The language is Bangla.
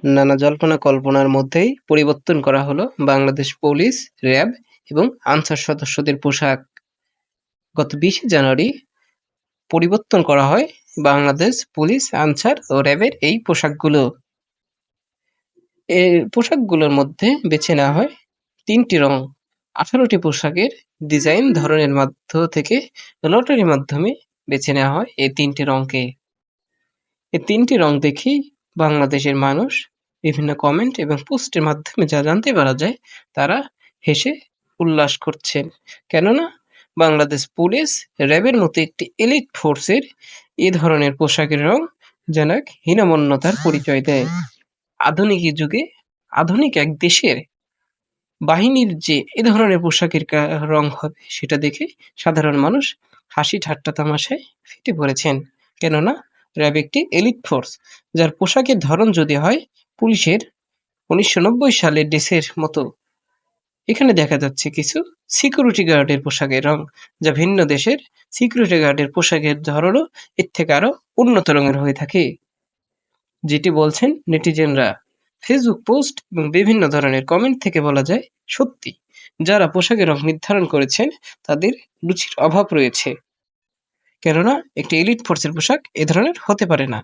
নানা জল্পনা-কল্পনার মধ্যেই পরিবর্তন করা হলো বাংলাদেশ পুলিশ, র্যাব এবং আনসার সদস্যদের পোশাক। গত ২০শে জানুয়ারি পরিবর্তন করা হয় বাংলাদেশ পুলিশ, আনসার ও র্যাবের এই পোশাকগুলো। এই পোশাকগুলোর মধ্যে বেছে নেওয়া হয় ৩টি রং। ১৮টি পোশাকের ডিজাইন ধরনের মধ্য থেকে লটারির মাধ্যমে বেছে নেওয়া হয় এই ৩টি রংকে। এই ৩টি রং দেখেই বাংলাদেশের মানুষ বিভিন্ন কমেন্ট এবং পোস্টের মাধ্যমে যা জানতে পারা যায়, তারা হেসে উল্লাস করছেন। কেননা বাংলাদেশ পুলিশ, র্যাবের মতো একটি এলিট ফোর্সের এ ধরনের পোশাকের রং যেন এক হীনমন্যতার পরিচয় দেয়। আধুনিক যুগে আধুনিক এক দেশের বাহিনীর যে এ ধরনের পোশাকের রং হবে, সেটা দেখে সাধারণ মানুষ হাসি ঠাট্টা তামাশায় ফেটে পড়েছেন। কেননা র্যাব একটি এলিট ফোর্স, যার পোশাকের ধরন যদি হয় পুলিশের ১৯৯০ সালের ড্রেসের মতো, এখানে দেখা যাচ্ছে কিছু সিকিউরিটি গার্ডের পোশাকের রং, যা ভিন্ন দেশের সিকিউরিটি গার্ডের পোশাকের ধরনও এর থেকে আরো উন্নত রঙের হয়ে থাকে। যেটি বলছেন নেটিজেনরা। ফেসবুক পোস্ট এবং বিভিন্ন ধরনের কমেন্ট থেকে বলা যায় সত্যি, যারা পোশাকের রং নির্ধারণ করেছেন তাদের রুচির অভাব রয়েছে। কেননা একটি এলিট ফোর্সের পোশাক এ ধরনের হতে পারে না।